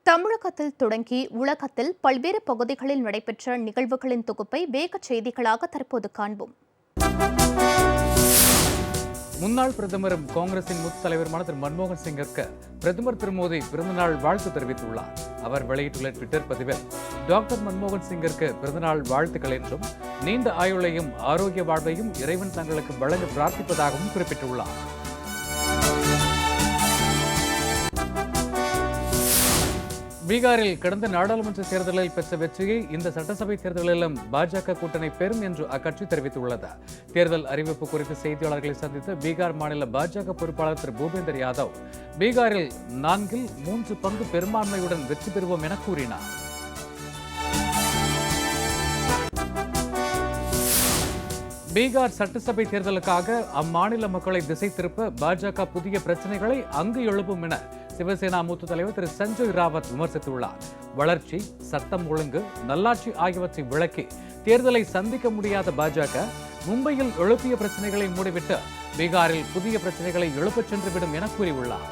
தமிழகத்தில் தொடங்கி உலகத்தில் பல்வேறு பகுதிகளில் நடைபெற்ற நிகழ்வுகளின் தொகுப்பை வேகச் செய்திகளாக தற்போது காண்போம். முன்னாள் பிரதமரும் காங்கிரசின் மூத்த தலைவருமான திரு மன்மோகன் சிங்கிற்கு பிரதமர் திரு மோடி பிறந்தநாள் வாழ்த்து தெரிவித்துள்ளார். அவர் வெளியிட்டுள்ள ட்விட்டர் பதிவில் டாக்டர் மன்மோகன் சிங்கிற்கு பிறந்தநாள் வாழ்த்துக்கள் என்றும் நீண்ட ஆயுளையும் ஆரோக்கிய வாழ்வையும் இறைவன் தங்களுக்கு வழங்க பிரார்த்திப்பதாகவும் குறிப்பிட்டுள்ளார். பீகாரில் கடந்த நாடாளுமன்ற தேர்தலில் பெற்ற வெற்றியை இந்த சட்டசபை தேர்தலிலும் பாஜக கூட்டணி பெறும் என்று அக்கட்சி தெரிவித்துள்ளது. தேர்தல் அறிவிப்பு குறித்து செய்தியாளர்களை சந்தித்த பீகார் மாநில பாஜக பொறுப்பாளர் திரு பூபேந்தர் யாதவ் பீகாரில் 4/3 பெரும்பான்மையுடன் வெற்றி பெறுவோம் என கூறினார். பீகார் சட்டசபை தேர்தலுக்காக அம்மாநில மக்களை திசை திருப்ப பாஜக புதிய பிரச்சனைகளை அங்கு எழுப்பும் என சிவசேனா மூத்த தலைவர் திரு சஞ்சய் ராவத் விமர்சித்துள்ளார். வளர்ச்சி, சட்டம் ஒழுங்கு, நல்லாட்சி ஆகியவற்றை விளக்கி தேர்தலை சந்திக்க முடியாத பாஜக மும்பையில் எழுப்பிய பிரச்சனைகளை மூடிவிட்டு பீகாரில் புதிய பிரச்சனைகளை எழுப்பச் சென்றுவிடும் என கூறியுள்ளார்.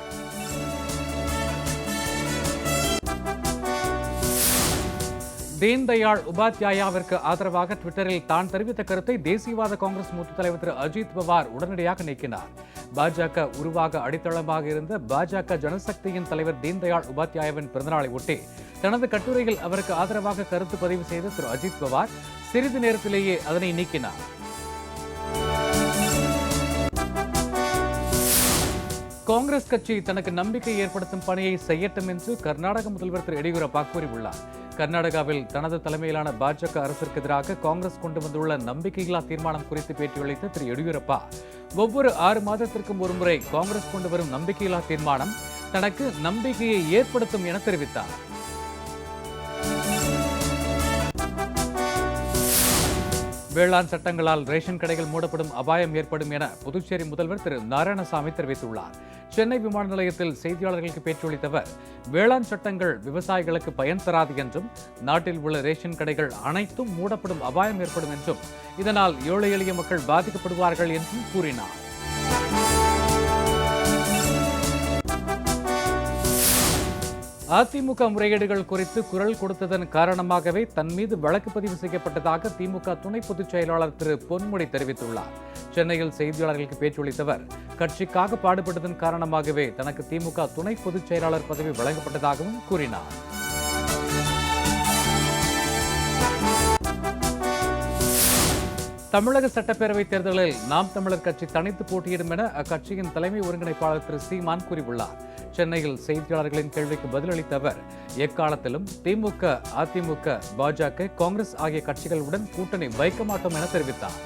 தீன் தயாள் உபாத்யாயாவிற்கு ஆதரவாக ட்விட்டரில் தான் தெரிவித்த கருத்தை தேசியவாத காங்கிரஸ் மூத்த தலைவர் திரு அஜித் பவார் உடனடியாக நீக்கினார். பாஜக உருவாக அடித்தளமாக இருந்த பாஜக ஜனசக்தியின் தலைவர் தீன் தயாள் உபாத்யாயாவின் பிறந்தநாளை ஒட்டி தனது கட்டுரையில் அவருக்கு ஆதரவாக கருத்து பதிவு செய்த திரு அஜித் பவார் சிறிது நேரத்திலேயே அதனை நீக்கினார். காங்கிரஸ் கட்சி தனக்கு நம்பிக்கை ஏற்படுத்தும் பணியை செய்யட்டும் என்று கர்நாடக முதல்வர் திரு எடியூரப்பா கூறியுள்ளார். கர்நாடகாவில் தனது தலைமையிலான பாஜக அரசிற்கு எதிராக காங்கிரஸ் கொண்டு வந்துள்ள நம்பிக்கையில்லா தீர்மானம் குறித்து பேட்டியளித்த திரு எடியூரப்பா ஒவ்வொரு 6 மாதத்திற்கும் ஒருமுறை காங்கிரஸ் கொண்டு வரும் நம்பிக்கையில்லா தீர்மானம் தனக்கு நம்பிக்கையை ஏற்படுத்தும் என தெரிவித்தார். வேளாண் சட்டங்களால் ரேஷன் கடைகள் மூடப்படும் அபாயம் ஏற்படும் என புதுச்சேரி முதல்வர் திரு நாராயணசாமி தெரிவித்துள்ளார். சென்னை விமான நிலையத்தில் செய்தியாளர்களுக்கு பேட்டியளித்த அவர் வேளாண் சட்டங்கள் விவசாயிகளுக்கு பயன் தராது என்றும் நாட்டில் உள்ள ரேஷன் கடைகள் அனைத்தும் மூடப்படும் அபாயம் ஏற்படும் என்றும் இதனால் ஏழை எளிய மக்கள் பாதிக்கப்படுவார்கள் என்றும் கூறினார். அதிமுக முறைகேடுகள் குறித்து குரல் கொடுத்ததன் காரணமாகவே தன் மீது வழக்கு பதிவு செய்யப்பட்டதாக திமுக துணை பொதுச் செயலாளர் திரு பொன்முடி தெரிவித்துள்ளார். சென்னையில் செய்தியாளர்களுக்கு பேட்டியளித்தவர் கட்சிக்காக பாடுபட்டதன் காரணமாகவே தனக்கு திமுக துணை பொதுச் செயலாளர் பதவி வழங்கப்பட்டதாகவும் கூறினார். தமிழக சட்டப்பேரவைத் தேர்தலில் நாம் தமிழர் கட்சி தனித்து போட்டியிடும் என அக்கட்சியின் தலைமை ஒருங்கிணைப்பாளர் திரு சீமான் கூறியுள்ளார். சென்னையில் செய்தியாளர்களின் கேள்விக்கு பதிலளித்த அவர் எக்காலத்திலும் திமுக, அதிமுக, பாஜக, காங்கிரஸ் ஆகிய கட்சிகளுடன் கூட்டணி வைக்க மாட்டோம் என தெரிவித்தார்.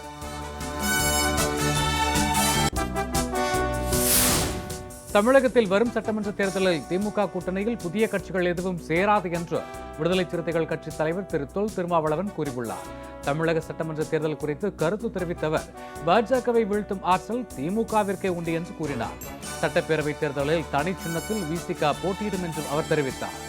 தமிழகத்தில் வரும் சட்டமன்ற தேர்தலில் திமுக கூட்டணியில் புதிய கட்சிகள் எதுவும் சேராது என்று விடுதலை சிறுத்தைகள் கட்சி தலைவர் திரு தொல் திருமாவளவன் கூறியுள்ளார். தமிழக சட்டமன்ற தேர்தல் குறித்து கருத்து தெரிவித்த அவர் பாஜகவை வீழ்த்தும் ஆற்றல் திமுகவிற்கே உண்டு என்று கூறினார். சட்டப்பேரவைத் தேர்தலில் தனி சின்னத்தில் விசிக போட்டியிடும் என்றும் அவர் தெரிவித்தார்.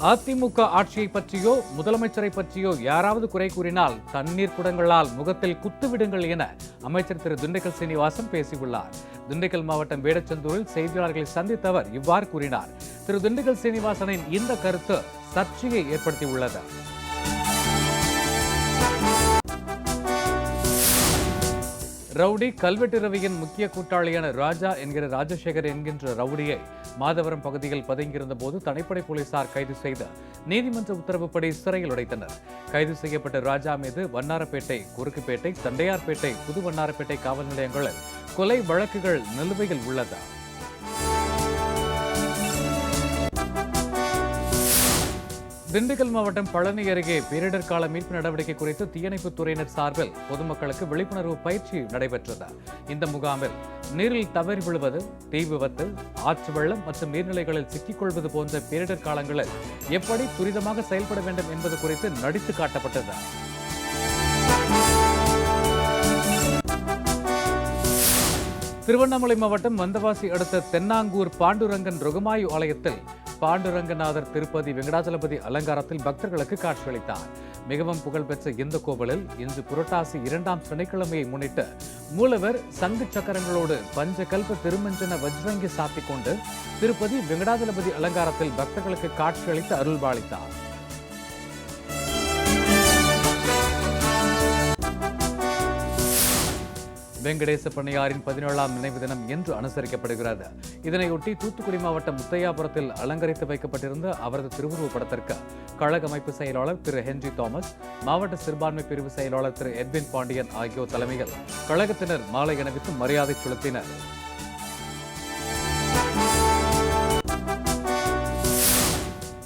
அதிமுக ஆட்சியை பற்றியோ முதலமைச்சரை பற்றியோ யாராவது குறை கூறினால் தண்ணீர் குடங்களால் முகத்தில் குத்துவிடுங்கள் என அமைச்சர் திரு திண்டுக்கல் சீனிவாசன் பேசியுள்ளார். திண்டுக்கல் மாவட்டம் வேடச்சந்தூரில் செய்தியாளர்களை சந்தித்த அவர் இவ்வாறு கூறினார். திரு திண்டுக்கல் சீனிவாசனின் இந்த கருத்து சர்ச்சையை ஏற்படுத்தியுள்ளது. ரவுடி கல்வெட்டு ரவியின் முக்கிய கூட்டாளியான ராஜா என்கிற ராஜசேகர் என்கின்ற ரவுடியை மாதவரம் பகுதியில் பதுங்கியிருந்த போது தனிப்படை போலீசார் கைது செய்து நீதிமன்ற உத்தரவுப்படி சிறையில் அடைத்தனர். கைது செய்யப்பட்ட ராஜா மீது வண்ணாரப்பேட்டை, குறுக்குப்பேட்டை, தண்டையார்பேட்டை, புது வண்ணாரப்பேட்டை காவல் நிலையங்களில் கொலை வழக்குகள் நிலுவையில் உள்ளது. திண்டுக்கல் மாவட்டம் பழனி அருகே பேரிடர் கால மீட்பு நடவடிக்கை குறித்து தீயணைப்புத் துறையினர் சார்பில் பொதுமக்களுக்கு விழிப்புணர்வு பயிற்சி நடைபெற்றது. இந்த முகாமில் நீரில் தவறி விழுவது, தீ விபத்து, ஆற்று வெள்ளம் மற்றும் நீர்நிலைகளில் சிக்கிக்கொள்வது போன்ற பேரிடர் காலங்களில் எப்படி துரிதமாக செயல்பட வேண்டும் என்பது குறித்து நடித்து காட்டப்பட்டது. திருவண்ணாமலை மாவட்டம் வந்தவாசி அடுத்த தென்னாங்கூர் பாண்டுரங்கன் ருகமாயு ஆலயத்தில் பாண்டுரங்கநாதர் திருப்பதி வெங்கடாச்சலபதி அலங்காரத்தில் பக்தர்களுக்கு காட்சியளித்தார். மிகவும் புகழ்பெற்ற இந்த கோவிலில் இன்று புரட்டாசி 2ஆம் சனிக்கிழமையை முன்னிட்டு மூலவர் சங்கு சக்கரங்களோடு பஞ்சகல்ப திருமஞ்சன வஜ்ரங்கி சாத்திக் கொண்டு திருப்பதி வெங்கடாச்சலபதி அலங்காரத்தில் பக்தர்களுக்கு காட்சியளித்து அருள்பாலித்தார். வெங்கடேச பண்ணையாரின் 17ஆம் நினைவு தினம் இன்று அனுசரிக்கப்படுகிறது. இதனையொட்டி தூத்துக்குடி மாவட்டம் முத்தையாபுரத்தில் அலங்கரித்து வைக்கப்பட்டிருந்த அவரது திருவுருவப் படத்திற்கு கழக அமைப்பு செயலாளர் திரு ஹென்றி தாமஸ், மாவட்ட சிறுபான்மை பிரிவு செயலாளர் திரு எட்வின் பாண்டியன் ஆகியோர் தலைமையில் கழகத்தினர் மாலை அணிவித்து மரியாதை செலுத்தினர்.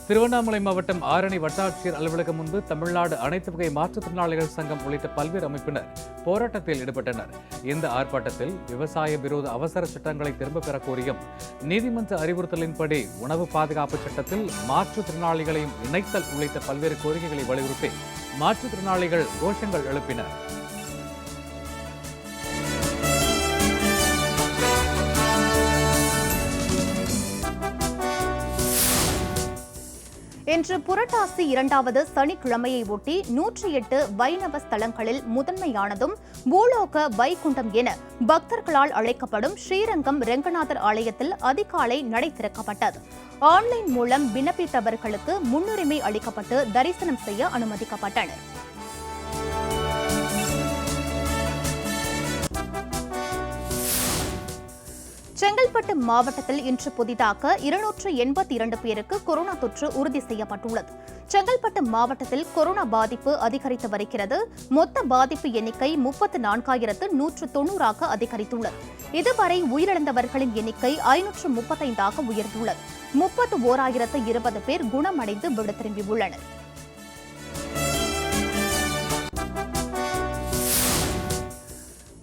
திருவண்ணாமலை மாவட்டம் ஆரணி வட்டாட்சியர் அலுவலகம் முன்பு தமிழ்நாடு அனைத்து வகை மாற்றுத்திறனாளிகள் சங்கம் உள்ளிட்ட பல்வேறு அமைப்பினர் போராட்டத்தில் ஈடுபட்டனர். இந்த ஆர்ப்பாட்டத்தில் விவசாய விரோத அவசர சட்டங்களை திரும்பப் பெற கோரியும், நீதிமன்ற அறிவுறுத்தலின்படி உணவு பாதுகாப்பு சட்டத்தில் மாற்றுத்திறனாளிகளையும் இணைத்தல் உள்ளிட்ட பல்வேறு கோரிக்கைகளை வலியுறுத்தி மாற்றுத்திறனாளிகள் கோஷங்கள் எழுப்பினர். இன்று புரட்டாசி 2வது சனிக்கிழமையை ஒட்டி 108 வைணவ ஸ்தலங்களில் முதன்மையானதும் பூலோக வைகுண்டம் என பக்தர்களால் அழைக்கப்படும் ஸ்ரீரங்கம் ரெங்கநாதர் ஆலயத்தில் அதிகாலை நடை திறக்கப்பட்டது. ஆன்லைன் மூலம் விண்ணப்பித்தவர்களுக்கு முன்னுரிமை அளிக்கப்பட்டு தரிசனம் செய்ய அனுமதிக்கப்பட்டனர். செங்கல்பட்டு மாவட்டத்தில் இன்று புதிதாக 282 பேருக்கு கொரோனா தொற்று உறுதி செய்யப்பட்டுள்ளது. செங்கல்பட்டு மாவட்டத்தில் கொரோனா பாதிப்பு அதிகரித்து வருகிறது. மொத்த பாதிப்பு எண்ணிக்கை 34,190 அதிகரித்துள்ளது. இதுவரை உயிரிழந்தவர்களின் எண்ணிக்கை 535 உயர்ந்துள்ளது. 31,020 பேர் குணமடைந்து வீடு திரும்பியுள்ளனர்.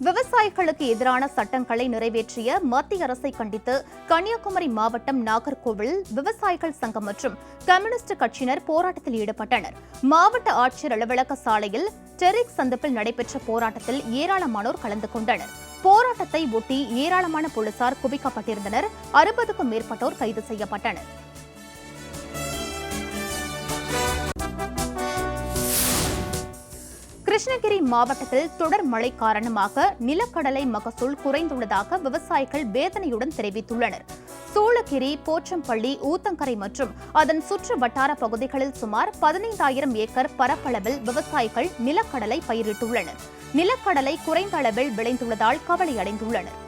விவசாயிகளுக்கு எதிரான சட்டங்களை நிறைவேற்றிய மத்திய அரசை கண்டித்து கன்னியாகுமரி மாவட்டம் நாகர்கோவில் விவசாயிகள் சங்கம் மற்றும் கம்யூனிஸ்ட் கட்சியினர் போராட்டத்தில் ஈடுபட்டனர். மாவட்ட ஆட்சியர் அலுவலக சாலையில் டெரிக் சந்திப்பில் நடைபெற்ற போராட்டத்தில் ஏராளமானோர் கலந்து கொண்டனர். போராட்டத்தை ஒட்டி ஏராளமான போலீசார் குவிக்கப்பட்டிருந்தனர். 60க்கும் மேற்பட்டோர் கைது செய்யப்பட்டனர். கிருஷ்ணகிரி மாவட்டத்தில் தொடர் மழை காரணமாக நிலக்கடலை மகசூல் குறைந்துள்ளதாக விவசாயிகள் வேதனையுடன் தெரிவித்துள்ளனர். சூளகிரி, போச்சம்பள்ளி, ஊத்தங்கரை மற்றும் அதன் சுற்று வட்டார பகுதிகளில் சுமார் 15,000 ஏக்கர் பரப்பளவில் விவசாயிகள் நிலக்கடலை பயிரிட்டுள்ளனர். நிலக்கடலை குறைந்த அளவில் விளைந்துள்ளதால் கவலையடைந்துள்ளனர்.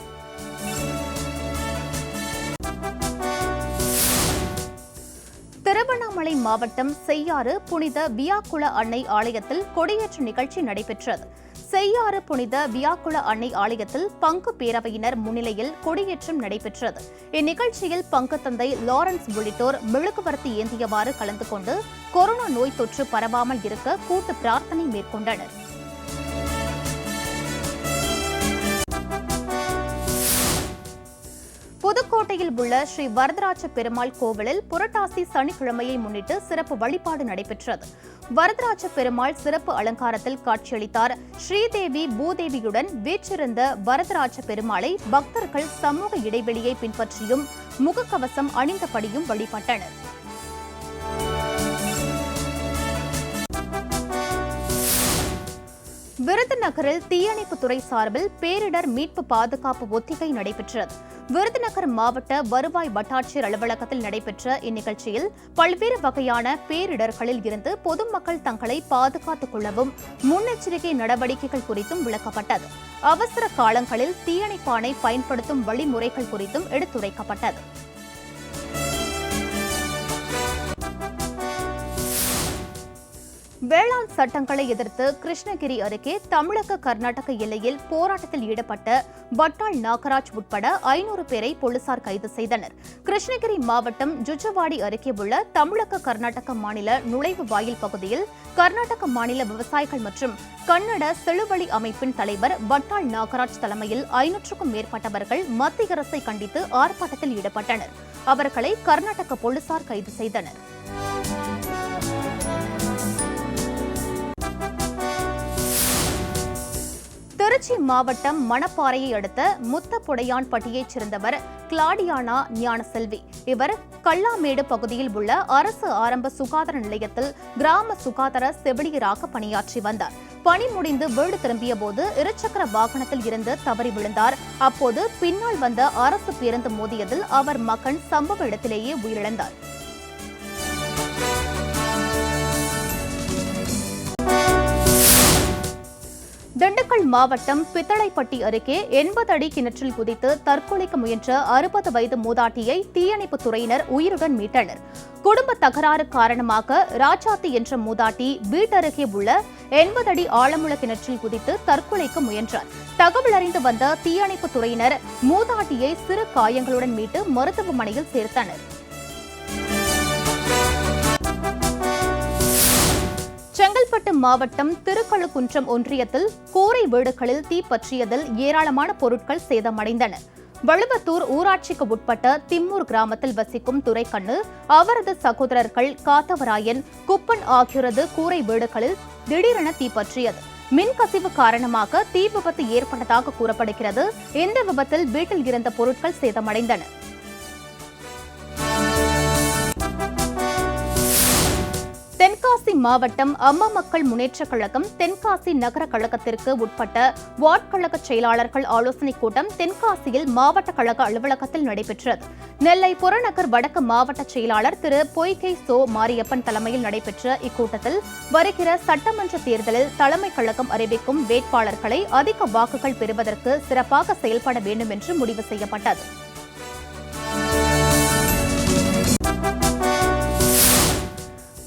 திருவண்ணாமலை மாவட்டம் செய்யாறு புனித வியாக்குள அன்னை ஆலயத்தில் கொடியேற்று நிகழ்ச்சி நடைபெற்றது. செய்யாறு புனித வியாக்குள அன்னை ஆலயத்தில் பங்கு பேரவையினர் முன்னிலையில் கொடியேற்றம் நடைபெற்றது. இந்நிகழ்ச்சியில் பங்கு தந்தை லாரன்ஸ் உள்ளிட்டோர் மெழுகுவர்த்தி ஏந்தியவாறு கலந்து கொண்டு கொரோனா நோய் தொற்று பரவாமல் இருக்க கூட்டு பிரார்த்தனை மேற்கொண்டனர். புதுக்கோட்டையில் உள்ள ஸ்ரீ வரதராஜ பெருமாள் கோவிலில் புரட்டாசி சனிக்கிழமையை முன்னிட்டு சிறப்பு வழிபாடு நடைபெற்றது. வரதராஜ பெருமாள் சிறப்பு அலங்காரத்தில் காட்சியளித்தார். ஸ்ரீதேவி பூதேவியுடன் வீற்றிருந்த வரதராஜ பெருமாளை பக்தர்கள் சமூக இடைவெளியை பின்பற்றியும் முகக்கவசம் அணிந்தபடியும் வழிபட்டனர். விருதுநகரில் தீயணைப்புத்துறை சார்பில் பேரிடர் மீட்பு பாதுகாப்பு ஒத்திகை நடைபெற்றது. விருதுநகர் மாவட்ட வருவாய் வட்டாட்சியர் அலுவலகத்தில் நடைபெற்ற இந்நிகழ்ச்சியில் பல்வேறு வகையான பேரிடர்களில் இருந்து பொதுமக்கள் தங்களை பாதுகாத்துக் கொள்ளவும் முன்னெச்சரிக்கை நடவடிக்கைகள் குறித்தும் விளக்கப்பட்டது. அவசர காலங்களில் தீயணைப்பானை பயன்படுத்தும் வழிமுறைகள் குறித்தும் எடுத்துரைக்கப்பட்டது. வேளாண் சட்டங்களை எதிர்த்து கிருஷ்ணகிரி அருகே தமிழக கர்நாடக எல்லையில் போராட்டத்தில் ஈடுபட்ட பட்டாள் நாகராஜ் உட்பட 500 பேரை போலீசார் கைது செய்தனர். கிருஷ்ணகிரி மாவட்டம் ஜுஜுவாடி அருகே உள்ள தமிழக கர்நாடக மாநில நுழைவு வாயில் பகுதியில் கர்நாடக மாநில விவசாயிகள் மற்றும் கன்னட செழுவழி அமைப்பின் தலைவர் பட்டாள் நாகராஜ் தலைமையில் 500க்கும் மேற்பட்டவர்கள் மத்திய அரசை கண்டித்து ஆர்ப்பாட்டத்தில் ஈடுபட்டனர். அவர்களை கர்நாடக போலீசார் கைது செய்தனர். திருச்சி மாவட்டம் மணப்பாறையை அடுத்த முத்தப்புடையான்பட்டியைச் சேர்ந்தவர் கிளாடியானா ஞானசெல்வி. இவர் கல்லாமேடு பகுதியில் உள்ள அரசு ஆரம்ப சுகாதார நிலையத்தில் கிராம சுகாதார செவிலியராக பணியாற்றி வந்தார். பணி முடிந்து வீடு திரும்பிய போது இருசக்கர வாகனத்தில் இருந்து தவறி விழுந்தார். அப்போது பின்னால் வந்த அரசு பேருந்து மோதியதில் அவர் மகன் சம்பவ இடத்திலேயே உயிரிழந்தார். திண்டுக்கல் மாவட்டம் பித்தளைப்பட்டி அருகே 80 அடி கிணற்றில் குதித்து தற்கொலைக்கு முயன்ற 60 வயது மூதாட்டியை தீயணைப்புத் துறையினர் உயிருடன் மீட்டனர். குடும்ப தகராறு காரணமாக ராஜாத்தி என்ற மூதாட்டி வீட்டருகே உள்ள 80 அடி ஆழமுள்ள கிணற்றில் குதித்து தற்கொலைக்கு முயன்றார். தகவல் அறிந்து வந்த தீயணைப்புத் துறையினர் மூதாட்டியை சிறு காயங்களுடன் மீட்டு மருத்துவமனையில் சேர்த்தனர். செங்கல்பட்டு மாவட்டம் திருக்கழுக்குன்றம் ஒன்றியத்தில் கூரை வீடுகளில் தீப்பற்றியதில் ஏராளமான பொருட்கள் சேதமடைந்தன. வழுவத்தூர் ஊராட்சிக்கு உட்பட்ட திம்மூர் கிராமத்தில் வசிக்கும் துரைக்கண்ணு, அவரது சகோதரர்கள் காத்தவராயன், குப்பன் ஆகியோரது கூரை வீடுகளில் திடீரென தீப்பற்றியது. மின்கசிவு காரணமாக தீ விபத்து ஏற்பட்டதாக கூறப்படுகிறது. இந்த விபத்தில் வீட்டில் இருந்த பொருட்கள் சேதமடைந்தன. தென்காசி மாவட்டம் அம்மா மக்கள் முன்னேற்றக் கழகம் தென்காசி நகர கழகத்திற்கு உட்பட்ட வார்டு கழக செயலாளர்கள் ஆலோசனைக் கூட்டம் தென்காசியில் மாவட்ட கழக அலுவலகத்தில் நடைபெற்றது. நெல்லை புறநகர் வடக்கு மாவட்ட செயலாளர் திரு பொய்கை சோ மாரியப்பன் தலைமையில் நடைபெற்ற இக்கூட்டத்தில் வருகிற சட்டமன்ற தேர்தலில் தலைமை கழகம் அறிவிக்கும் வேட்பாளர்களை அதிக வாக்குகள் பெறுவதற்கு சிறப்பாக செயல்பட வேண்டும் என்று முடிவு செய்யப்பட்டது.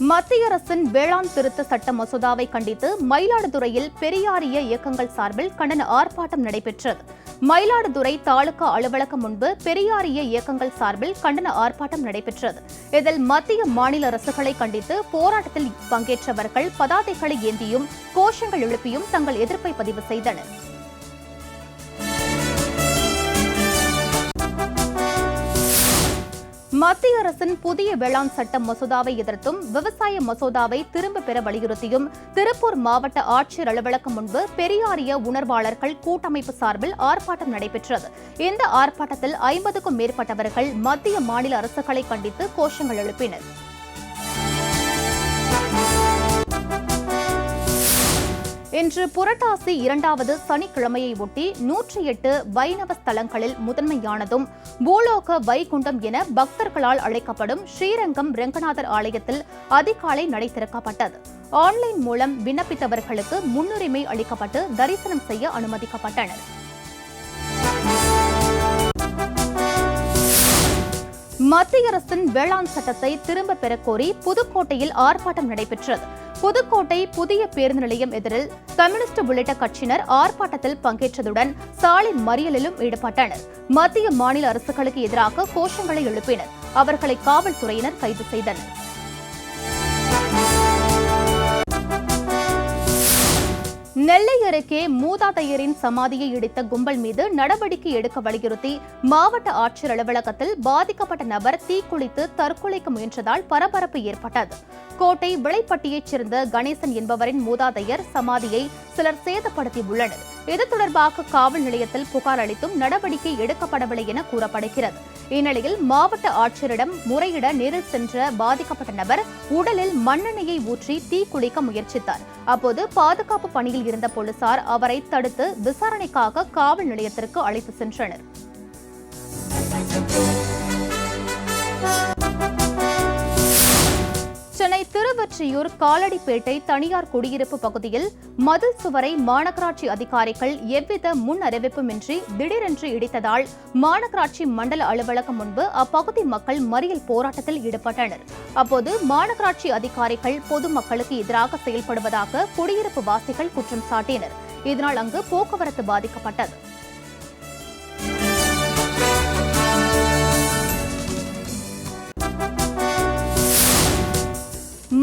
மத்திய அரசின் வேளாண் திருத்த சட்ட மசோதாவை கண்டித்து மயிலாடுதுறையில் பெரியாரிய இயக்கங்கள் சார்பில் கண்டன ஆர்ப்பாட்டம் நடைபெற்றது. மயிலாடுதுறை தாலுகா அலுவலகம் முன்பு பெரியாரிய இயக்கங்கள் சார்பில் கண்டன ஆர்ப்பாட்டம் நடைபெற்றது. இதில் மத்திய மாநில அரசுகளை கண்டித்து போராட்டத்தில் பங்கேற்றவர்கள் பதாதைகளை ஏந்தியும் கோஷங்கள் எழுப்பியும் தங்கள் எதிர்ப்பை பதிவு செய்தனர். மத்திய அரசின் புதிய வேளாண் சட்ட மசோதாவை எதிர்த்தும் விவசாய மசோதாவை திரும்ப பெற வலியுறுத்தியும் திருப்பூர் மாவட்ட ஆட்சியர் அலுவலகம் முன்பு பெரியாரிய உணர்வாளர்கள் கூட்டமைப்பு சார்பில் ஆர்ப்பாட்டம் நடைபெற்றது. இந்த ஆர்ப்பாட்டத்தில் 50க்கும் மேற்பட்டவர்கள் மத்திய மாநில அரசுகளை கண்டித்து கோஷங்கள் எழுப்பினர். இன்று புரட்டாசி 2வது சனிக்கிழமையை ஒட்டி 108 வைணவ ஸ்தலங்களில் முதன்மையானதும் பூலோக வைகுண்டம் என பக்தர்களால் அழைக்கப்படும் ஸ்ரீரங்கம் ரெங்கநாதர் ஆலயத்தில் அதிகாலை நடை திறக்கப்பட்டது. ஆன்லைன் மூலம் விண்ணப்பித்தவர்களுக்கு முன்னுரிமை அளிக்கப்பட்டு தரிசனம் செய்ய அனுமதிக்கப்பட்டனர். மத்திய அரசின் வேளாண் சட்டத்தை திரும்ப பெறக்கோரி புதுக்கோட்டையில் ஆர்ப்பாட்டம் நடைபெற்றது. புதுக்கோட்டை புதிய பேருந்து நிலையம் எதிரில் கம்யூனிஸ்ட் உள்ளிட்ட கட்சியினர் ஆர்ப்பாட்டத்தில் பங்கேற்றதுடன் சாலை மறியலிலும் ஈடுபட்டனர். மத்திய மாநில அரசுகளுக்கு எதிராக கோஷங்களை எழுப்பினர். அவர்களை காவல்துறையினர் கைது செய்தனர். நெல்லை அருகே மூதாதையரின் சமாதியை இடித்த கும்பல் மீது நடவடிக்கை எடுக்க வலியுறுத்தி மாவட்ட ஆட்சியர் அலுவலகத்தில் பாதிக்கப்பட்ட நபர் தீக்குளித்து தற்கொலைக்கு முயன்றதால் பரபரப்பு ஏற்பட்டது. கோட்டை விளைப்பட்டியைச் சேர்ந்த கணேசன் என்பவரின் மூதாதையர் சமாதியை சிலர் சேதப்படுத்தியுள்ளனர். இது தொடர்பாக காவல் நிலையத்தில் புகார் அளித்தும் நடவடிக்கை எடுக்கப்படவில்லை என கூறப்படுகிறது. இந்நிலையில் மாவட்ட ஆட்சியரிடம் முறையிட நேரில் சென்ற பாதிக்கப்பட்ட நபர் உடலில் மண்ணெண்ணெயை ஊற்றி தீக்குளிக்க முயற்சித்தார். அப்போது பாதுகாப்பு பணியில் இருந்த போலீசார் அவரை தடுத்து விசாரணைக்காக காவல் நிலையத்திற்கு அழைத்து சென்றனர். சென்னை திருவொற்றியூர் காலடிப்பேட்டை தனியார் குடியிருப்பு பகுதியில் மதில் சுவரை மாநகராட்சி அதிகாரிகள் எவ்வித முன் அறிவிப்புமின்றி திடீரென்று இடித்ததால் மாநகராட்சி மண்டல அலுவலகம் முன்பு அப்பகுதி மக்கள் மறியல் போராட்டத்தில் ஈடுபட்டனர். அப்போது மாநகராட்சி அதிகாரிகள் பொதுமக்களுக்கு எதிராக செயல்படுவதாக குடியிருப்பு வாசிகள் குற்றம் சாட்டினர். இதனால் அங்கு போக்குவரத்து பாதிக்கப்பட்டது.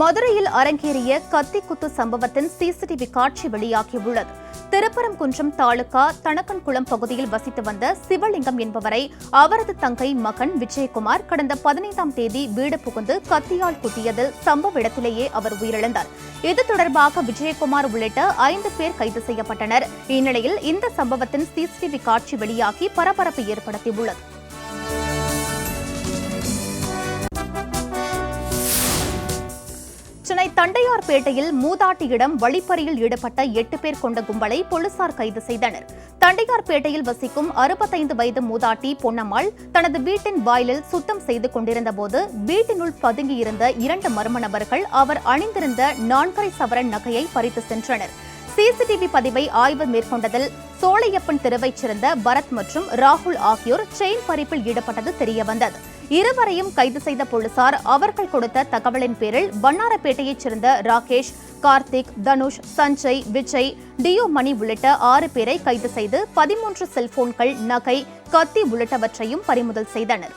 மதுரையில் அரங்கேறிய கத்தி குத்து சம்பவத்தின் சிசிடிவி காட்சி வெளியாகியுள்ளது. திருப்பரங்குன்றம் தாலுகா தணக்கன்குளம் பகுதியில் வசித்து வந்த சிவலிங்கம் என்பவரை அவரது தங்கை மகன் விஜயகுமார் கடந்த 15ஆம் தேதி வீடு புகுந்து கத்தியால் குத்தியதில் சம்பவ இடத்திலேயே அவர் உயிரிழந்தார். இது தொடர்பாக விஜயகுமார் உள்ளிட்ட 5 பேர் கைது செய்யப்பட்டனர். இந்நிலையில் இந்த சம்பவத்தின் சிசிடிவி காட்சி வெளியாகி பரபரப்பை ஏற்படுத்தியுள்ளது. சென்னை தண்டையார்பேட்டையில் மூதாட்டியிடம் வழிப்பறியில் ஈடுபட்ட 8 பேர் கொண்ட கும்பலை போலீசார் கைது செய்தனர். தண்டையார்பேட்டையில் வசிக்கும் 65 வயது மூதாட்டி பொன்னம்மாள் தனது வீட்டின் வாயிலில் சுத்தம் செய்து கொண்டிருந்தபோது வீட்டினுள் பதுங்கியிருந்த 2 மர்ம நபர்கள் அவர் அணிந்திருந்த 4.5 சவரன் நகையை பறித்து சென்றனர். சிசிடிவி பதிவை ஆய்வு மேற்கொண்டதில் சோழையப்பன் தெருவைச் சேர்ந்த பரத் மற்றும் ராகுல் ஆகியோர் செயின் பறிப்பில் ஈடுபட்டது தெரியவந்தது. இருவரையும் கைது செய்த போலீசார் அவர்கள் கொடுத்த தகவலின் பேரில் வண்ணாரப்பேட்டையைச் சேர்ந்த ராகேஷ், கார்த்திக், தனுஷ், சஞ்சய், விஜய், டியோ மணி உள்ளிட்ட 6 பேரை கைது செய்து 13 செல்போன்கள், நகை, கத்தி உள்ளிட்டவற்றையும் பறிமுதல் செய்தனர்.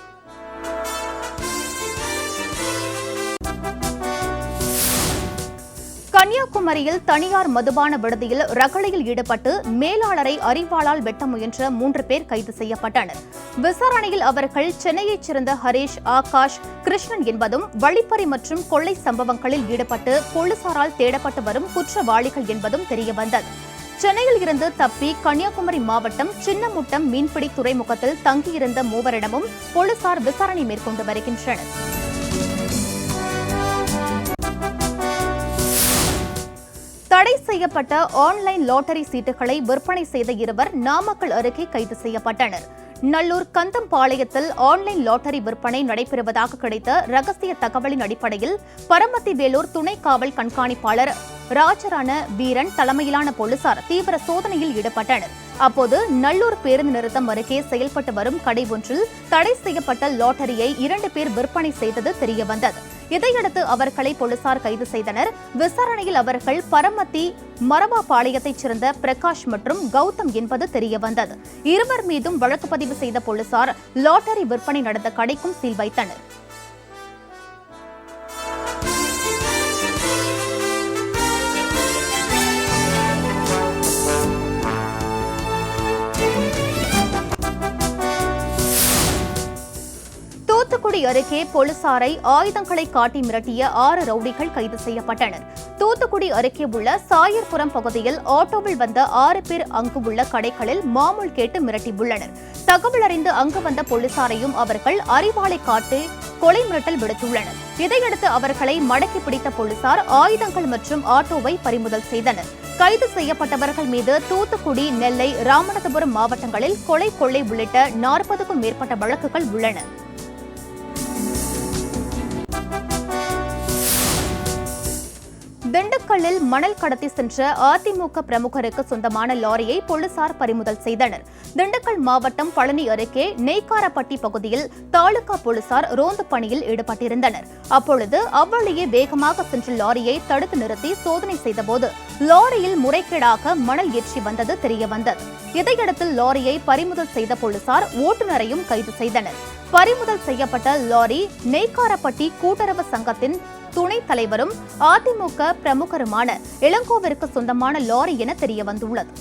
கன்னியாகுமரியில் தனியார் மதுபான விடுதியில் ரகளையில் ஈடுபட்டு மேலாளரை அரிவாளால் வெட்ட முயன்ற 3 பேர் கைது செய்யப்பட்டனர். விசாரணையில் அவர்கள் சென்னையைச் சேர்ந்த ஹரீஷ், ஆகாஷ், கிருஷ்ணன் என்பதும் வழிப்பறி மற்றும் கொள்ளை சம்பவங்களில் ஈடுபட்டு போலீசாரால் தேடப்பட்டு வரும் குற்றவாளிகள் என்பதும் தெரியவந்தது. சென்னையில் இருந்து தப்பி கன்னியாகுமரி மாவட்டம் சின்னமுட்டம் மீன்பிடி துறைமுகத்தில் தங்கியிருந்த மூவரிடமும் போலீசார் விசாரணை மேற்கொண்டு வருகின்றனர். தடை செய்யப்பட்ட ஆன்லைன் லாட்டரி சீட்டுகளை விற்பனை செய்த 2 நாமக்கல் அருகே கைது செய்யப்பட்டனர். நல்லூர் கந்தம்பாளையத்தில் ஆன்லைன் லாட்டரி விற்பனை நடைபெறுவதாக கிடைத்த ரகசிய தகவலின் அடிப்படையில் பரமத்தி வேலூர் துணை காவல் கண்காணிப்பாளர் ராஜரான வீரன் தலைமையிலான போலீசார் தீவிர சோதனையில் ஈடுபட்டனர். அப்போது நல்லூர் பேருந்து நிறுத்தம் அருகே செயல்பட்டு வரும் கடை ஒன்றில் தடை செய்யப்பட்ட லாட்டரியை 2 பேர் விற்பனை செய்தது தெரியவந்தது. இதையடுத்து அவர்களை போலீசார் கைது செய்தனர். விசாரணையில் அவர்கள் பரமத்தி மரபாபாளையத்தைச் சேர்ந்த பிரகாஷ் மற்றும் கௌதம் என்பது தெரியவந்தது. இருவர் மீதும் வழக்கு பதிவு செய்த போலீசார் லாட்டரி விற்பனை நடந்த கடைக்கும் சீல் வைத்தனர். தூத்துக்குடி அருகே போலீசாரை ஆயுதங்களை காட்டி மிரட்டிய 6 ரவுடிகள் கைது செய்யப்பட்டனர். தூத்துக்குடி அருகே உள்ள சாயர்புரம் பகுதியில் ஆட்டோவில் வந்த 6 பேர் அங்கு உள்ள கடைகளில் மாமூல் கேட்டு மிரட்டியுள்ளனர். தகவல் அறிந்து அங்கு வந்த போலீசாரையும் அவர்கள் அரிவாளை காட்டி கொலை மிரட்டல் விடுத்துள்ளனர். இதையடுத்து அவர்களை மடக்கி பிடித்த போலீசார் ஆயுதங்கள் மற்றும் ஆட்டோவை பறிமுதல் செய்தனர். கைது செய்யப்பட்டவர்கள் மீது தூத்துக்குடி, நெல்லை, ராமநாதபுரம் மாவட்டங்களில் கொலை, கொள்ளை உள்ளிட்ட 40க்கும் மேற்பட்ட வழக்குகள் உள்ளன. திண்டுக்கல்லில் மணல் கடத்தி சென்ற அதிமுக பிரமுகருக்கு சொந்தமான லாரியை போலீசார் பறிமுதல் செய்தனர். திண்டுக்கல் மாவட்டம் பழனி அருகே நெய்க்காரப்பட்டி பகுதியில் தாலுகா போலீசார் ரோந்து பணியில் ஈடுபட்டிருந்தனர். அப்பொழுது அவ்வழியே வேகமாக சென்ற லாரியை தடுத்து நிறுத்தி சோதனை செய்தபோது லாரியில் முறைகேடாக மணல் ஏற்றி வந்தது தெரியவந்தது. இதையடுத்து லாரியை பறிமுதல் செய்த போலீசார் ஓட்டுநரையும் கைது செய்தனர். பறிமுதல் செய்யப்பட்ட லாரி நெய்க்காரப்பட்டி கூட்டுறவு சங்கத்தின் துணைத் தலைவரும் அதிமுக பிரமுகருமான இளங்கோவிற்கு சொந்தமான லாரி என தெரியவந்துள்ளது.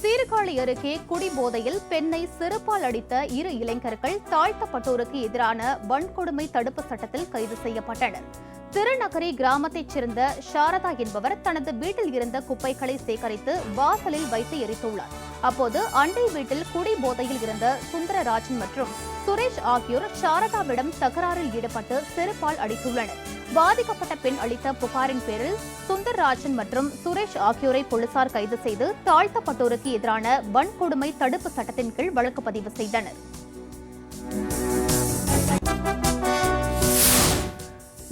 சீர்காழி அருகே குடிபோதையில் பெண்ணை செருப்பால் அடித்த 2 இளைஞர்கள் தாழ்த்தப்பட்டோருக்கு எதிரான வன்கொடுமை தடுப்பு சட்டத்தில் கைது செய்யப்பட்டனர். திருநகரி கிராமத்தைச் சேர்ந்த சாரதா என்பவர் தனது வீட்டில் இருந்த குப்பைகளை சேகரித்து வாசலில் வைத்து எரித்துள்ளார். அப்போது அண்டை வீட்டில் குடிபோதையில் இருந்த சுந்தரராஜன் மற்றும் சுரேஷ் ஆகியோர் சாரதாவிடம் தகராறில் ஈடுபட்டு செருப்பால் அடித்துள்ளனர். பாதிக்கப்பட்ட பெண் அளித்த புகாரின் பேரில் சுந்தரராஜன் மற்றும் சுரேஷ் ஆகியோரை போலீசார் கைது செய்து தாழ்த்தப்பட்டோருக்கு எதிரான வன்கொடுமை தடுப்பு சட்டத்தின் கீழ் வழக்கு பதிவு செய்தனர்.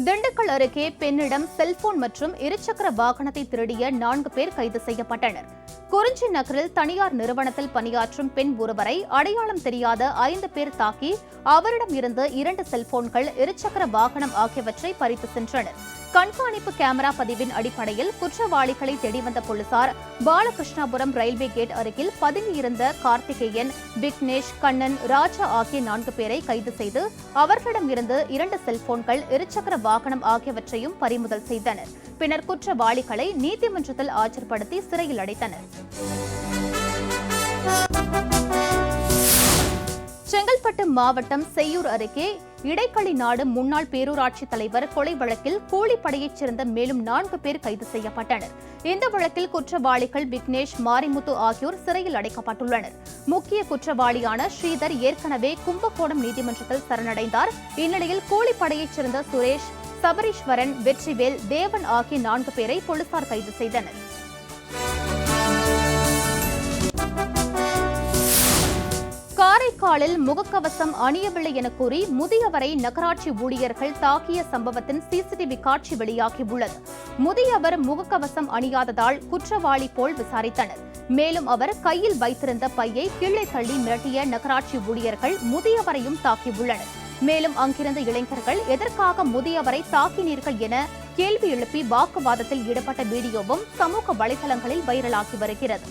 திண்டுக்கல் அருகே பெண்ணிடம் செல்போன் மற்றும் இருசக்கர வாகனத்தை திருடிய 4 பேர் கைது செய்யப்பட்டனர். குறிஞ்சி நகரில் தனியார் நிறுவனத்தில் பணியாற்றும் பெண் ஒருவரை அடையாளம் தெரியாத 5 பேர் தாக்கி அவரிடம் இருந்து 2 செல்போன்கள், இருசக்கர வாகனம் ஆகியவற்றை பறித்து சென்றனர். கண்காணிப்பு கேமரா பதிவின் அடிப்படையில் குற்றவாளிகளை தேடி வந்த போலீசார் பாலகிருஷ்ணாபுரம் ரயில்வே கேட் அருகில் பதுங்கியிருந்த கார்த்திகேயன், விக்னேஷ், கண்ணன், ராஜா ஆகிய 4 பேரை கைது செய்து அவர்களிடமிருந்து 2 செல்போன்கள், இருசக்கர வாகனம் ஆகியவற்றையும் பறிமுதல் செய்தனர். பின்னர் குற்றவாளிகளை நீதிமன்றத்தில் ஆஜர்படுத்தி சிறையில் அடைத்தனர். செங்கல்பட்டு மாவட்டம் செய்யூர் அருகே இடைக்களிநாடு முன்னாள் பேரூராட்சித் தலைவர் கொலை வழக்கில் கூலிப்படையைச் சேர்ந்த மேலும் 4 பேர் கைது செய்யப்பட்டனர். இந்த வழக்கில் குற்றவாளிகள் விக்னேஷ், மாரிமுத்து ஆகியோர் சிறையில் அடைக்கப்பட்டுள்ளனர். முக்கிய குற்றவாளியான ஸ்ரீதர் ஏற்கனவே கும்பகோணம் நீதிமன்றத்தில் சரணடைந்தார். இந்நிலையில் கூலிப்படையைச் சேர்ந்த சுரேஷ், சபரீஸ்வரன், வெற்றிவேல், தேவன் ஆகிய 4 பேரை போலீசார் கைது செய்தனர். காரைக்காலில் முகக்கவசம் அணியவில்லை என கூறி முதியவரை நகராட்சி ஊழியர்கள் தாக்கிய சம்பவத்தின் சிசிடிவி காட்சி வெளியாகியுள்ளது. முதியவர் முகக்கவசம் அணியாததால் குற்றவாளி போல் விசாரித்தனர். மேலும் அவர் கையில் வைத்திருந்த பையை கீழே தள்ளி மிரட்டிய நகராட்சி ஊழியர்கள் முதியவரையும் தாக்கியுள்ளனர். மேலும் அங்கிருந்த இளைஞர்கள் எதற்காக முதியவரை தாக்கினீர்கள் என கேள்வி எழுப்பி வாக்குவாதத்தில் ஈடுபட்ட வீடியோவும் சமூக வலைதளங்களில் வைரலாகி வருகிறது.